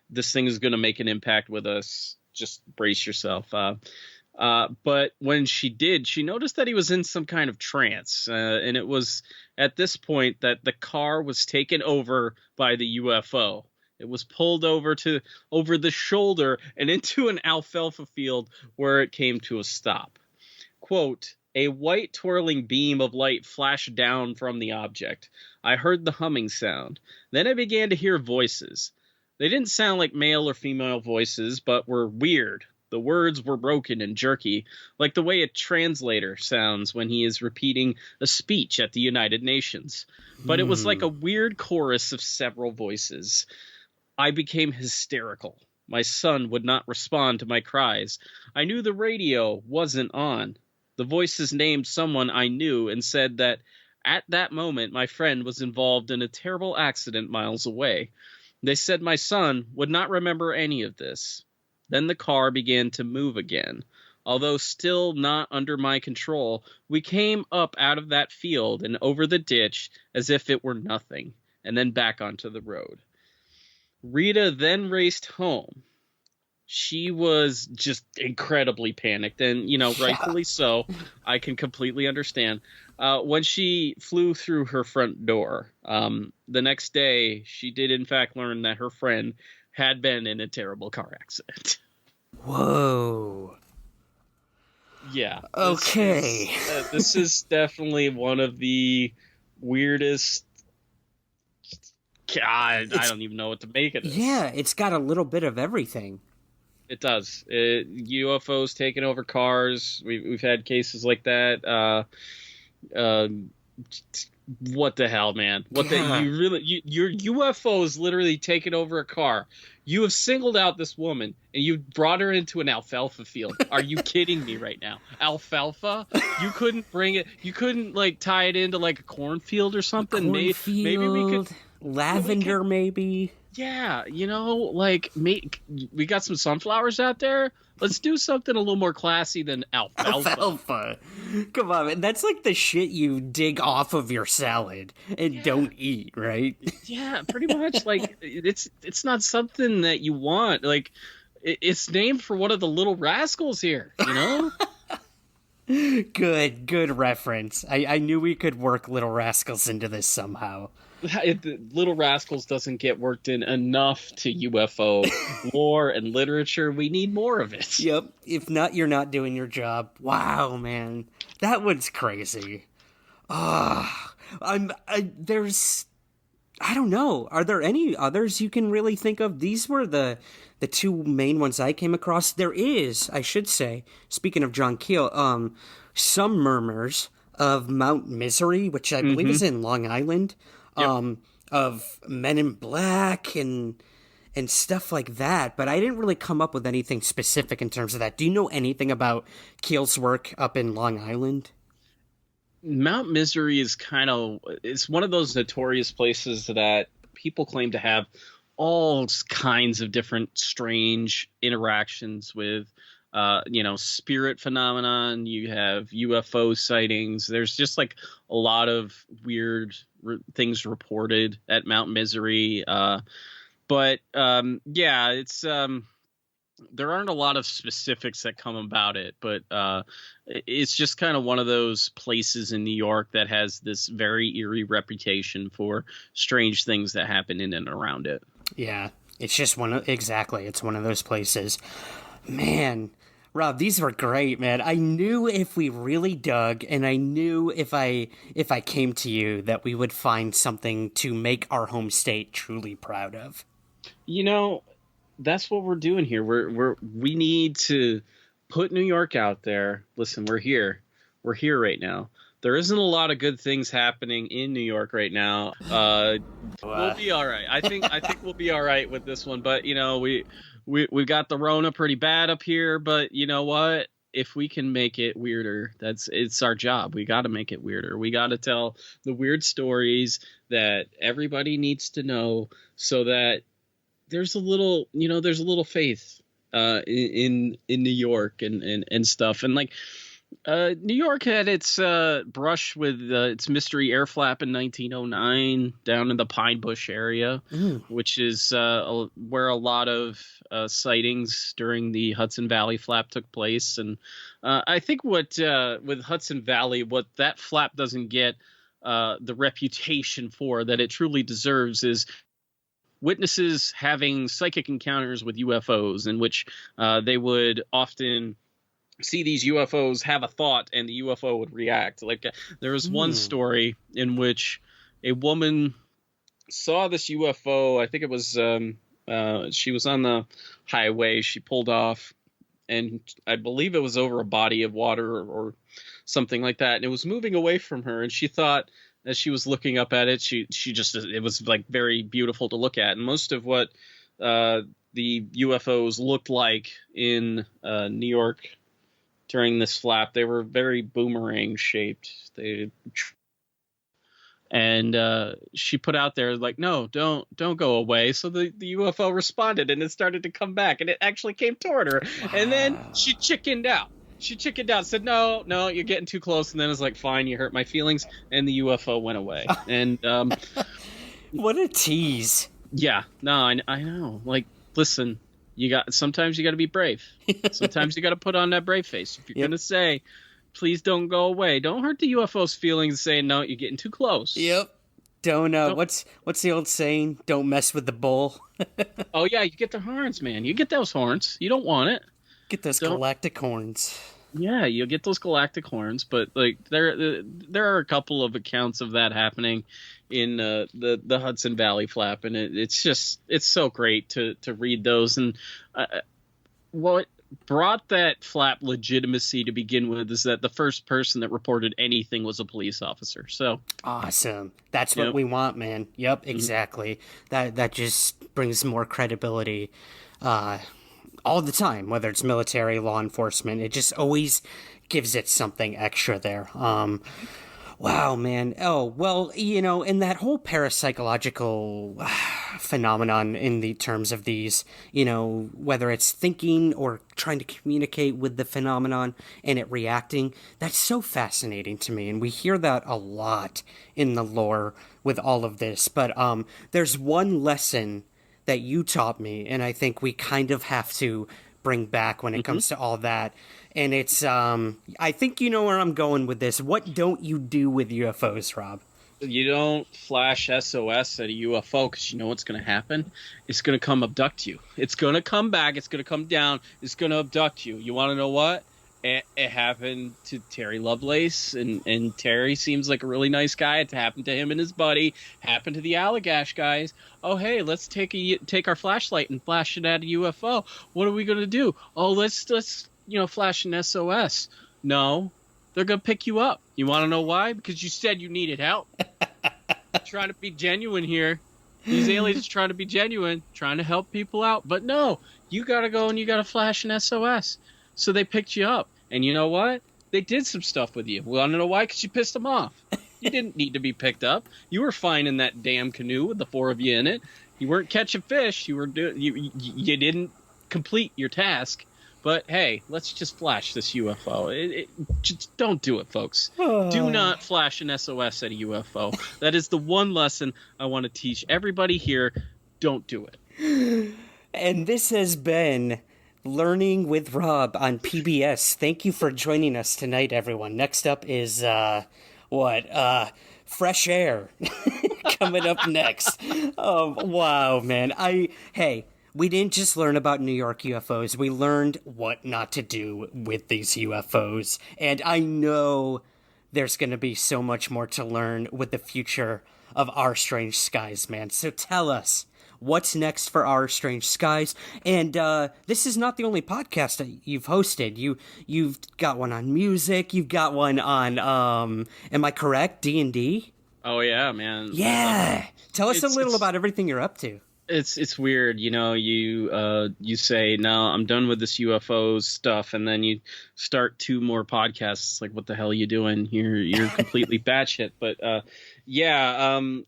this thing is going to make an impact with us. Just brace yourself. But when she did, she noticed that he was in some kind of trance. And it was at this point that the car was taken over by the UFO. It was pulled over the shoulder and into an alfalfa field where it came to a stop. Quote, "A white twirling beam of light flashed down from the object. I heard the humming sound. Then I began to hear voices. They didn't sound like male or female voices, but were weird, The words were broken and jerky, like the way a translator sounds when he is repeating a speech at the United Nations. But it was like a weird chorus of several voices. I became hysterical. My son would not respond to my cries. I knew the radio wasn't on. The voices named someone I knew and said that at that moment my friend was involved in a terrible accident miles away. They said my son would not remember any of this. Then the car began to move again. Although still not under my control, we came up out of that field and over the ditch as if it were nothing, and then back onto the road. Rita then raced home. She was just incredibly panicked, and, rightfully so. I can completely understand. When she flew through her front door, the next day, she did in fact learn that her friend had been in a terrible car accident. Whoa. Yeah. Okay. This is definitely one of the weirdest. I don't even know what to make of this. Yeah, it's got a little bit of everything. It does. UFOs taking over cars. We've had cases like that. What the hell, man? Your UFO is literally taking over a car. You have singled out this woman and you brought her into an alfalfa field. Are you kidding me right now? Alfalfa? You couldn't bring it. You couldn't tie it into a cornfield or something. Maybe we could lavender. Maybe. Yeah, we got some sunflowers out there. Let's do something a little more classy than alfalfa. Alfalfa. Come on, man. That's like the shit you dig off of your salad and don't eat, right? Yeah, pretty much. It's not something that you want. It's named for one of the little rascals here, Good reference. I knew we could work Little Rascals into this somehow. Little Rascals doesn't get worked in enough to UFO lore and literature. We need more of it. Yep. If not, you're not doing your job. Wow, man. That one's crazy. I don't know. Are there any others you can really think of? These were the two main ones I came across. There is, I should say, speaking of John Keel, some murmurs of Mount Misery, which I believe is in Long Island. Yep. Of Men in Black and stuff like that, but I didn't really come up with anything specific in terms of that. Do you know anything about Keel's work up in Long Island? Mount Misery is it's one of those notorious places that people claim to have all kinds of different strange interactions with. Spirit phenomenon, you have UFO sightings. There's just a lot of weird things reported at Mount Misery. But it's there aren't a lot of specifics that come about it, but it's just kind of one of those places in New York that has this very eerie reputation for strange things that happen in and around it. Yeah, it's just it's one of those places. Man, Rob, these were great, man. I knew if we really dug, and I knew if I came to you that we would find something to make our home state truly proud of. That's what we're doing here. We need to put New York out there. Listen, we're here. We're here right now. There isn't a lot of good things happening in New York right now. We'll be all right. I think we'll be all right with this one. But we got the Rona pretty bad up here. But you know what? If we can make it weirder, it's our job. We got to make it weirder. We got to tell the weird stories that everybody needs to know, so that there's a little faith in New York and stuff. And New York had its brush with its mystery air flap in 1909 down in the Pine Bush area, which is where a lot of sightings during the Hudson Valley flap took place. And I think with Hudson Valley, what that flap doesn't get the reputation for that it truly deserves is witnesses having psychic encounters with UFOs, in which they would often see these UFOs have a thought and the UFO would react. There was one story in which a woman saw this UFO. I think it was she was on the highway. She pulled off and I believe it was over a body of water or something like that, and it was moving away from her, and she thought, as she was looking up at it, it was like very beautiful to look at. And most of what the UFOs looked like in New York during this flap, they were very boomerang shaped. And she put out there like, no, don't go away. So the UFO responded, and it started to come back, and it actually came toward her. Wow. And then she chickened out. Said, no, you're getting too close. And then it's like, fine, you hurt my feelings. And the UFO went away. And what a tease. Yeah, no, I know. Like, listen, sometimes you got to be brave. Sometimes you got to put on that brave face. If you're going to say, please don't go away, don't hurt the UFO's feelings saying, no, you're getting too close. Yep. Don't, what's the old saying? Don't mess with the bull. Oh, yeah, you get the horns, man. You get those horns. You don't want it. Get those galactic horns. Yeah, you'll get those galactic horns, but like there are a couple of accounts of that happening in the Hudson Valley flap, and it's so great to read those. And what brought that flap legitimacy to begin with is that the first person that reported anything was a police officer. So awesome. That's what we want, man. Yep, exactly. Mm-hmm. That just brings more credibility all the time, whether it's military, law enforcement. It just always gives it something extra there. Wow, man. Oh, well, in that whole parapsychological phenomenon in the terms of these, whether it's thinking or trying to communicate with the phenomenon and it reacting, that's so fascinating to me. And we hear that a lot in the lore with all of this. But there's one lesson that you taught me, and I think we kind of have to bring back when it comes to all that. And it's, I think you know where I'm going with this. What don't you do with UFOs, Rob? You don't flash SOS at a UFO because you know what's going to happen? It's going to come abduct you. It's going to come back. It's going to come down. It's going to abduct you. You want to know what? It happened to Terry Lovelace, and Terry seems like a really nice guy. It happened to him and his buddy. Happened to the Allagash guys. Oh, hey, let's take our flashlight and flash it at a UFO. What are we going to do? Oh, let's flash an SOS. No, they're going to pick you up. You want to know why? Because you said you needed help. Trying to be genuine here. These aliens are trying to be genuine, trying to help people out. But no, you got to go and you got to flash an SOS. So they picked you up. And you know what? They did some stuff with you. We want to know why? Because you pissed them off. You didn't need to be picked up. You were fine in that damn canoe with the four of you in it. You weren't catching fish. You didn't complete your task. But hey, let's just flash this UFO. Just don't do it, folks. Do not flash an SOS at a UFO. That is the one lesson I want to teach everybody here. Don't do it. And this has been Learning with Rob on PBS. Thank you for joining us tonight, everyone. Next up is Fresh Air coming up next. Wow, man. We didn't just learn about New York UFOs. We learned what not to do with these UFOs. And I know there's going to be so much more to learn with the future of Our Strange Skies, man. So tell us, what's next for Our Strange Skies? And this is not the only podcast that you've hosted. You've got one on music. You've got one on, am I correct, D&D? Oh, yeah, man. Yeah. Tell us a little about everything you're up to. It's weird, you say, no, I'm done with this UFO stuff, and then you start two more podcasts. It's like, what the hell are you doing? You're completely batshit. But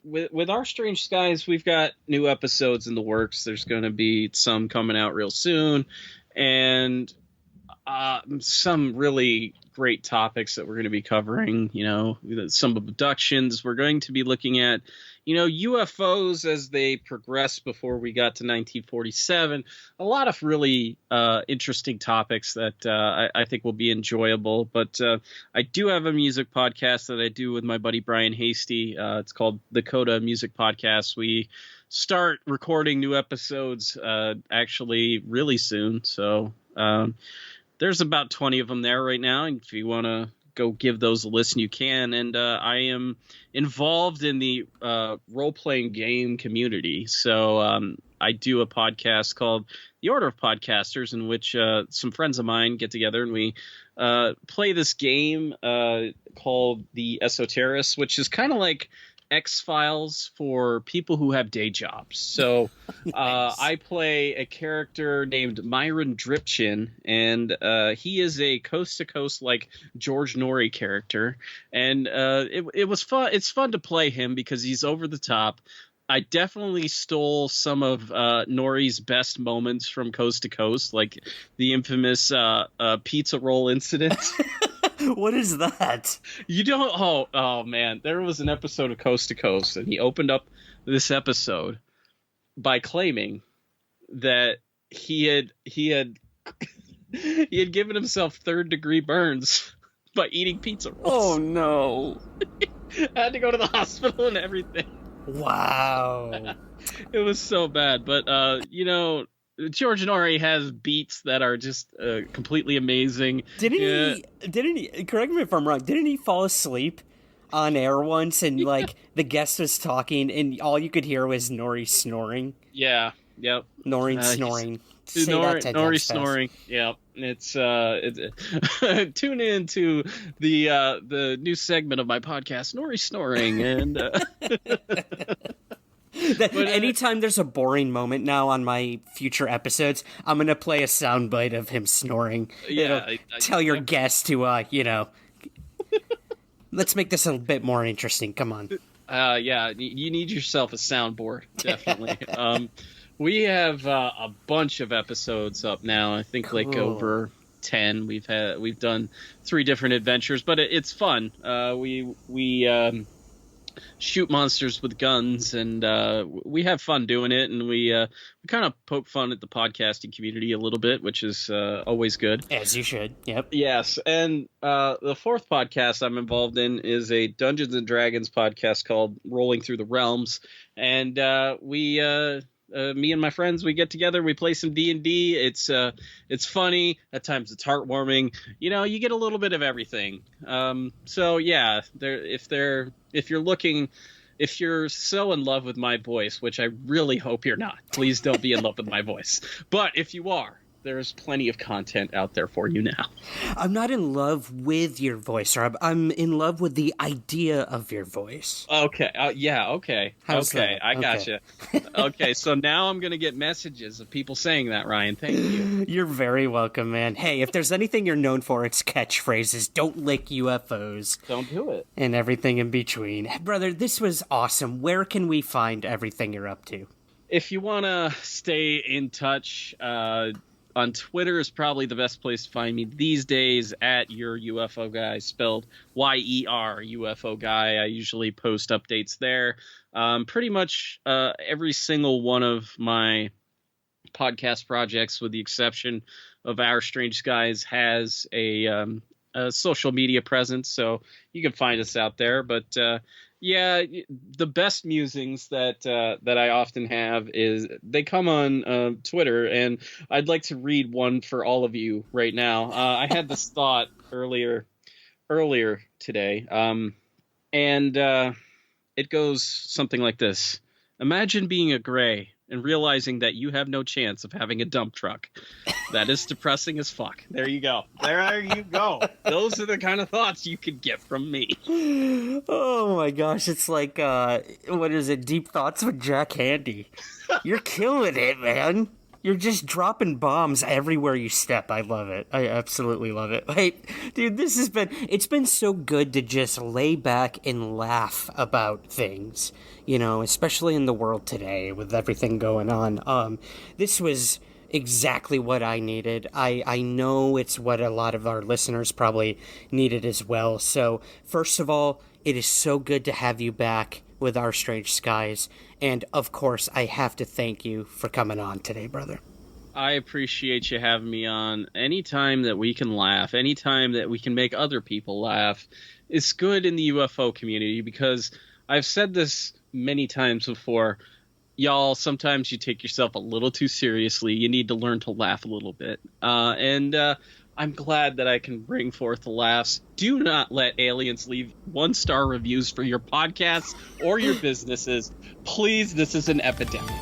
with Our Strange Skies, we've got new episodes in the works. There's going to be some coming out real soon, and some really great topics that we're going to be covering. Some abductions. We're going to be looking at UFOs as they progressed before we got to 1947. A lot of really interesting topics that I think will be enjoyable. But I do have a music podcast that I do with my buddy Brian Hasty. It's called Dakota Music Podcast. We start recording new episodes actually really soon. So there's about 20 of them there right now. And if you want to go give those a listen, you can. And I am involved in the role-playing game community. So I do a podcast called The Order of Podcasters, in which some friends of mine get together and we play this game called The Esoterrorists, which is kind of like X-Files for people who have day jobs. So nice. I play a character named Myron Dripchin, and he is a coast-to-coast like George Norrie character. And it was fun. It's fun to play him because he's over the top. I definitely stole some of Norrie's best moments from Coast to Coast, like the infamous pizza roll incident. What is that? You don't. Oh man, there was an episode of Coast to Coast, and he opened up this episode by claiming that he had given himself 3rd-degree burns by eating pizza rolls. Oh no! I had to go to the hospital and everything. Wow. It was so bad, but George Norrie has beats that are just completely amazing. Didn't he, correct me if I'm wrong, didn't he fall asleep on air once and like the guest was talking and all you could hear was Norrie snoring? Yeah, yep. Norrie snoring. Norrie snoring. Yep. It's tune in to the new segment of my podcast, Norrie snoring, and anytime there's a boring moment now on my future episodes, I'm gonna play a soundbite of him snoring. Yeah, tell your guest to let's make this a bit more interesting. Come on. Yeah, you need yourself a soundboard, definitely. We have a bunch of episodes up now. I think like over 10. We've done 3 different adventures, but it's fun. We shoot monsters with guns, and we have fun doing it, and we kind of poke fun at the podcasting community a little bit, which is always good. As you should. Yep. Yes, and the 4th podcast I'm involved in is a Dungeons and Dragons podcast called Rolling Through the Realms, and me and my friends, we get together, we play some D&D. It's funny, at times it's heartwarming. You get a little bit of everything. So yeah, if you're so in love with my voice, which I really hope you're not, please don't be in love with my voice. But if you are, there's plenty of content out there for you now. I'm not in love with your voice, Rob. I'm in love with the idea of your voice. Okay. Yeah. Okay. How's okay. That? I gotcha. Okay. So now I'm going to get messages of people saying that, Ryan. Thank you. You're very welcome, man. Hey, if there's anything you're known for, it's catchphrases. Don't lick UFOs. Don't do it. And everything in between. Brother, this was awesome. Where can we find everything you're up to? If you want to stay in touch, on Twitter is probably the best place to find me these days, at your UFO guy, spelled YER UFO guy. I usually post updates there. Pretty much every single one of my podcast projects, with the exception of Our Strange Skies, has a social media presence, so you can find us out there. But yeah, the best musings that I often have is they come on Twitter, and I'd like to read one for all of you right now. I had this thought earlier today, and it goes something like this: imagine being a gray and realizing that you have no chance of having a dump truck. That is depressing as fuck. There you go. There you go. Those are the kind of thoughts you could get from me. Oh my gosh, it's like, what is it, Deep Thoughts with Jack Handy. You're killing it, man. You're just dropping bombs everywhere you step. I love it. I absolutely love it. Hey, dude, it's been so good to just lay back and laugh about things, especially in the world today with everything going on. This was exactly what I needed. I know it's what a lot of our listeners probably needed as well. So, first of all, it is so good to have you back with Our Strange Skies. And, of course, I have to thank you for coming on today, brother. I appreciate you having me on. Anytime that we can laugh, anytime that we can make other people laugh, it's good in the UFO community, because I've said this many times before. Y'all, sometimes you take yourself a little too seriously. You need to learn to laugh a little bit. And I'm glad that I can bring forth the laughs. Do not let aliens leave 1-star reviews for your podcasts or your businesses. Please, this is an epidemic.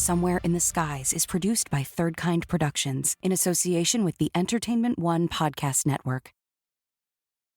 Somewhere in the Skies is produced by Third Kind Productions in association with the Entertainment One Podcast Network.